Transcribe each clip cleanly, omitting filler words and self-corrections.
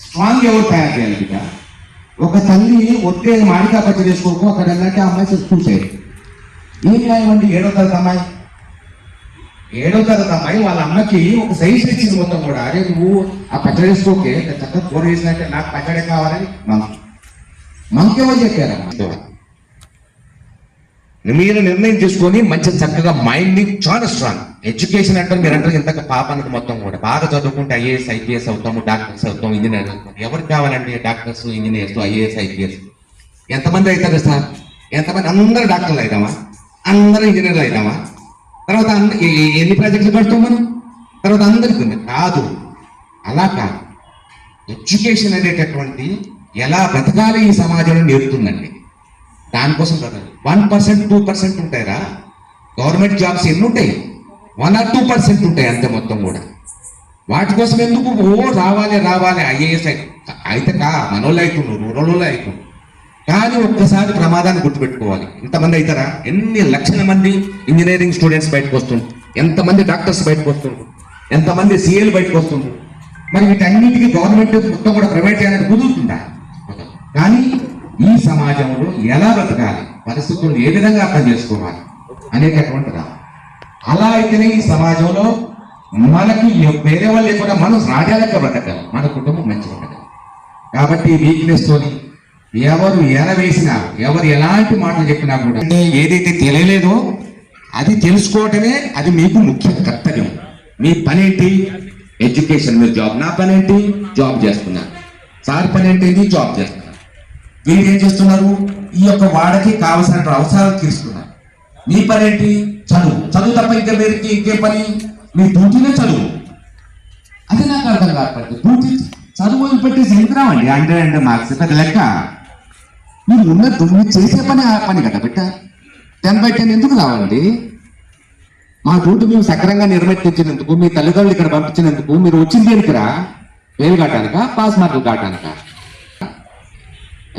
Strong ఎవరు తయారు చేయాలి బిడ్డ? ఒక తల్లి ఒత్తే మామిడికాయ పచ్చడి చేసుకోకు అక్కడ వెళ్ళంటే అమ్మాయి చూసేది. ఏం న్యాయం అండి? 7వ తరగతి అమ్మాయి, 7వ తరగతి అమ్మాయి వాళ్ళ అమ్మకి ఒక సైజ్ ఇచ్చింది మొత్తం కూడా. అరే నువ్వు ఆ పచ్చడి వేసుకోకే, చక్కగా కూర వేసినట్టే నాకు పచ్చడి కావాలని మనకెవరు చెప్పారమ్మా? మీరు నిర్ణయం చేసుకొని మంచి చక్కగా మైండ్ని చాలా స్ట్రాంగ్ ఎడ్యుకేషన్ అంటే మీరు అంటారు ఇంతక పాపానికి మొత్తం కూడా బాగా చదువుకుంటే ఐఏఎస్ ఐపీఎస్ అవుతాము, డాక్టర్స్ అవుతాం, ఇంజనీర్స్ అవుతాం. ఎవరికి కావాలండి డాక్టర్స్, ఇంజనీర్స్, ఐఏఎస్ ఐపీఎస్? ఎంతమంది అవుతారు సార్? ఎంతమంది? అందరూ డాక్టర్లు అవుతామా? అందరూ ఇంజనీర్లు అవుతామా? తర్వాత ఎన్ని ప్రాజెక్టులు కడతాం మనం? తర్వాత అందరికీ కాదు, అలా కాదు. ఎడ్యుకేషన్ అనేటటువంటి ఎలా బ్రతకాలి ఈ సమాజంలో నేర్పుతుందండి. దానికోసం కదా 1% 2% ఉంటాయిరా. గవర్నమెంట్ జాబ్స్ ఎన్ని ఉంటాయి? 1 or 2% ఉంటాయి అంతే మొత్తం కూడా. వాటి కోసం ఎందుకు రావాలి ఐఏఎస్ అయితే మనోళ్ళు అవుతున్నారు, రూరల్ అవుతున్నారు. కానీ ఒక్కసారి ప్రమాదాన్ని గుర్తుపెట్టుకోవాలి. ఇంతమంది అవుతారా? ఎన్ని లక్షల మంది ఇంజనీరింగ్ స్టూడెంట్స్ బయటకు వస్తుండ్రు, ఎంతమంది డాక్టర్స్ బయటకు వస్తుండ్రు, ఎంతమంది సీఏలు బయటకు వస్తుండ్రు. మరి వీటన్నిటికీ గవర్నమెంట్ మొత్తం కూడా ప్రైవేట్ చేయాలని కుదురుతుందా? కానీ ఈ సమాజంలో ఎలా బ్రతకాలి, పరిస్థితులను ఏ విధంగా అర్థం చేసుకోవాలి అనేటటువంటి అలా అయితేనే ఈ సమాజంలో మనకి వేరే వాళ్ళు లేకుండా మనం రాజాలకే బ్రతకాలి, మన కుటుంబం మంచిగా ఉండదు. కాబట్టి వీక్నెస్ తోని ఎవరు వేసినా, ఎవరు ఎలాంటి మాటలు చెప్పినా కూడా ఏదైతే తెలియలేదో అది తెలుసుకోవటమే అది మీకు ముఖ్య కర్తవ్యం. మీ పని ఏంటి? ఎడ్యుకేషన్. మీరు జాబ్. నా పని ఏంటి? జాబ్ చేస్తున్నా. సార్ పని ఏంటి? జాబ్ చేస్తున్నా. వీళ్ళు ఏం చేస్తున్నారు? ఈ యొక్క వాడకి కావలసిన అవసరాలు తీరుస్తున్నారు. మీ పని ఏంటి? చదువు తప్ప ఇంకా వీరికి ఇంకే పని? మీ డ్యూటీనే చదువు. అదే నాకు అర్థం కాదు. డ్యూటీ చదువు పెట్టేసి ఎందుకు రావండి 100 మార్క్స్ పెద్ద లెక్క. మీరు చేసే పని ఆ పని కదా బిడ్డ. 10/10 ఎందుకు రావండి? మా డ్యూటీ మేము సక్రంగా నిర్వర్తించినందుకు, మీ తల్లిదండ్రులు ఇక్కడ పంపించినందుకు మీరు వచ్చింది ఎందుకురా? ఫెయిల్ కావటానికా, పాస్ మార్కులు కావటానికా?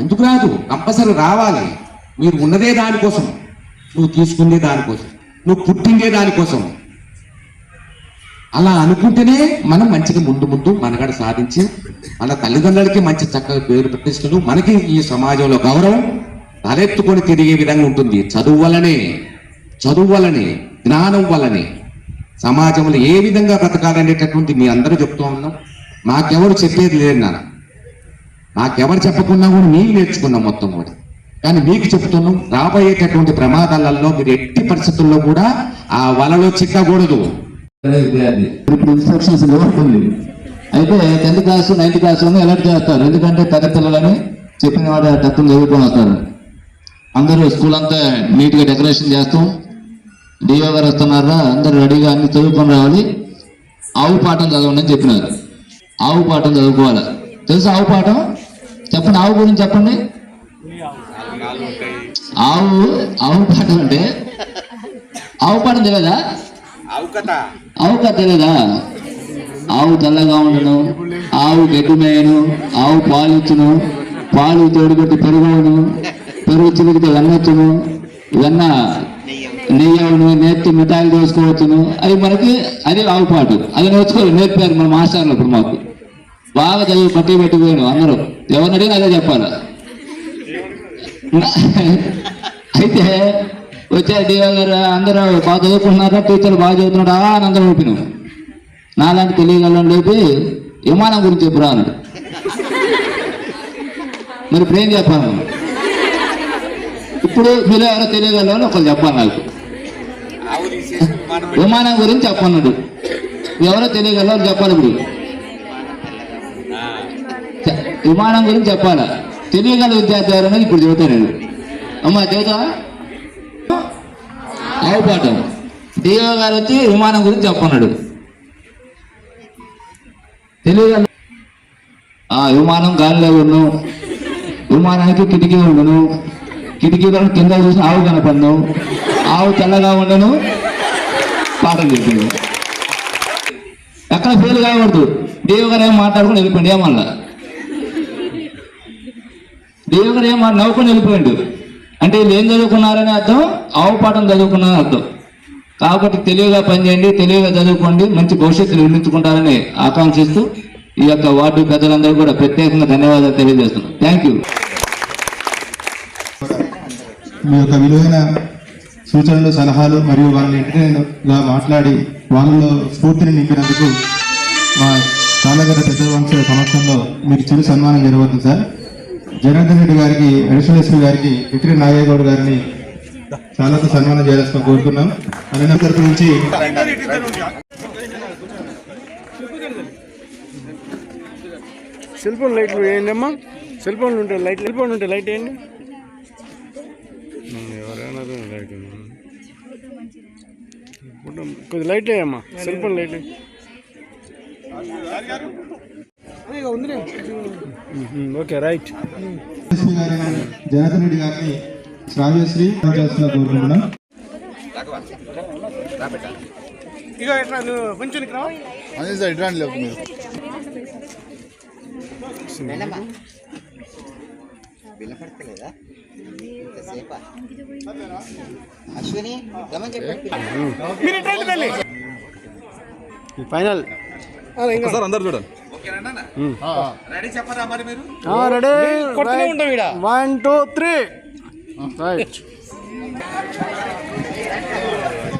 ఎందుకు రాదు? కంపల్సరీ రావాలి. మీరు ఉన్నదే దానికోసం, నువ్వు తీసుకుందే దానికోసం, నువ్వు పుట్టిందే దానికోసం. అలా అనుకుంటేనే మనం మంచిగా ముందు మనగడ సాధించి మన తల్లిదండ్రులకి మంచి చక్కగా పేరు ప్రతిష్టలు, మనకి ఈ సమాజంలో గౌరవం తలెత్తుకొని తిరిగే విధంగా ఉంటుంది. చదువు వల్లనే జ్ఞానం వల్లనే సమాజంలో ఏ విధంగా బ్రతకాలనేటటువంటి మీ అందరూ చెప్తూ ఉన్నాం. మాకెవరు చెప్పేది లేదు నాన్న, నాకెవరు చెప్పకుండా కూడా మీకు నేర్చుకున్నాం మొత్తం కూడా. కానీ మీకు చెప్తున్నాం, రాబోయేటటువంటి ప్రమాదాలలో మీరు ఎట్టి పరిస్థితుల్లో కూడా ఆ వలలో చిక్కకూడదు. ఇప్పుడు ఇన్స్ట్రక్షన్స్ ఉంది. అయితే 10th class 9th class alert చేస్తారు. ఎందుకంటే తల్లిదండ్రులని చెప్పిన వాడు తత్వం చదువుకొని వస్తారు. అందరూ స్కూల్ అంతా నీట్గా డెకరేషన్ చేస్తాం. డిఓ గారు వస్తున్నారా, అందరూ రెడీగా అన్ని చదువుకొని రావాలి. ఆవు పాఠం చదవండి అని చెప్పినారు. ఆవు పాఠం చదువుకోవాలి. తెలుసా ఆవు పాఠం? చెప్పండి, ఆవు గురించి చెప్పండి. ఆవు పాఠం అంటే ఆవు పాఠం తెలియదా? ఆవు కథ తెలియదా? ఆవు తెల్లగా ఉండను, ఆవు గడ్డి మేయను, ఆవు పాలు ఇచ్చును, పాలు తోడుగొట్టి పెరుగును, పెరుగు చిలికితే వెన్నొచ్చును, వెన్న నెయ్యవును, నేర్చి మిఠాయిలు చేసుకోవచ్చును. అవి మనకి అది ఆవు పాటు. అది నేర్పారు మన మాస్టర్లు. ఇప్పుడు మాకు బాగా చదివి పెట్టిపోయాను అందరూ. ఎవరిని అడిగినా అదే చెప్పాలి. అయితే వచ్చే డిఓ గారు అందరూ బాగా చదువుకుంటున్నారా, టీచర్లు బాగా చదువుతున్నాడా అని అందరూ ఊపినాం. నాలాంటి తెలియగలని లేపి విమానం గురించి చెప్పురా అన్నాడు. మరి ఇప్పుడు ఏం చెప్పాను? ఇప్పుడు మీరు ఎవరో తెలియగలని ఒకరు చెప్పాలి నాకు. విమానం గురించి చెప్పన్నాడు. ఎవరో తెలియగలరు చెప్పాలి. ఇప్పుడు విమానం గురించి చెప్పాలా? తెలియగల విద్యార్థి ఎవరనేది ఇప్పుడు చెబుతాను నేను. అమ్మా చెబుతా. ఆవు పాఠం. డిఓ గారు వచ్చి విమానం గురించి చెప్పన్నాడు. తెలియగల విమానం గాలిలో ఉన్ను, విమానానికి కిటికీ ఉండను, కిటికీలో కింద చూసిన ఆవు కనపడను, ఆవు తెల్లగా ఉండను. పాఠం చెప్పింది. ఎక్కడ ఫెయిల్ కాకూడదు. డిఓ గారు ఏం మాట్లాడుకుని వెళ్ళిపోయింది. ఏమన్నా డిఓ గారు ఏం నవ్వుకొని వెళ్ళిపోయిండు. అంటే వీళ్ళు ఏం చదువుకున్నారని అర్థం, ఆవు పాఠం చదువుకున్నారని అర్థం. కాబట్టి తెలివిగా పనిచేయండి, తెలివిగా చదువుకోండి, మంచి భవిష్యత్తును నిర్మించుకుంటారని ఆకాంక్షిస్తూ ఈ యొక్క వార్డు పెద్దలందరూ కూడా ప్రత్యేకంగా ధన్యవాదాలు తెలియజేస్తున్నాం. Thank you. మీ యొక్క విలువైన సూచనలు, సలహాలు మరియు వాళ్ళని ఎంటర్టైన్గా మాట్లాడి వాళ్ళలో స్ఫూర్తిని నింపినందుకు మా తాళగడ్డ పెద్ద వంశ సమక్షంలో మీకు చిరు సన్మానం జరగబోతుంది సార్. జనార్దన్ రెడ్డి గారికి, అడిషనల్ ఎస్పీ గారికి, విక్రి నాగేగౌడ్ గారిని చాలా సన్మానం చేయాల్సిన కోరుతున్నాం. అనే తరపు నుంచి సెల్ ఫోన్ లైట్లు వేయండి అమ్మా. సెల్ ఫోన్లు ఉంటాయి లైట్ వేయండి. ఎవరైనా లైట్ కొద్ది లైట్ వేయమ్మా. Cell phone light okay right. SP గారిని, జనార్దన్ రెడ్డి గారిని శ్రావ్యశ్రీ చేస్తున్నా కోరుకుంటున్నాం. ఇక ఎట్లా కొంచెం వినపడతలేదా? అశ్విని గమని చెప్పండి. ఫైనల్ సార్ అందరు చూడండి. రెడీ. 1 2 3 రైట్.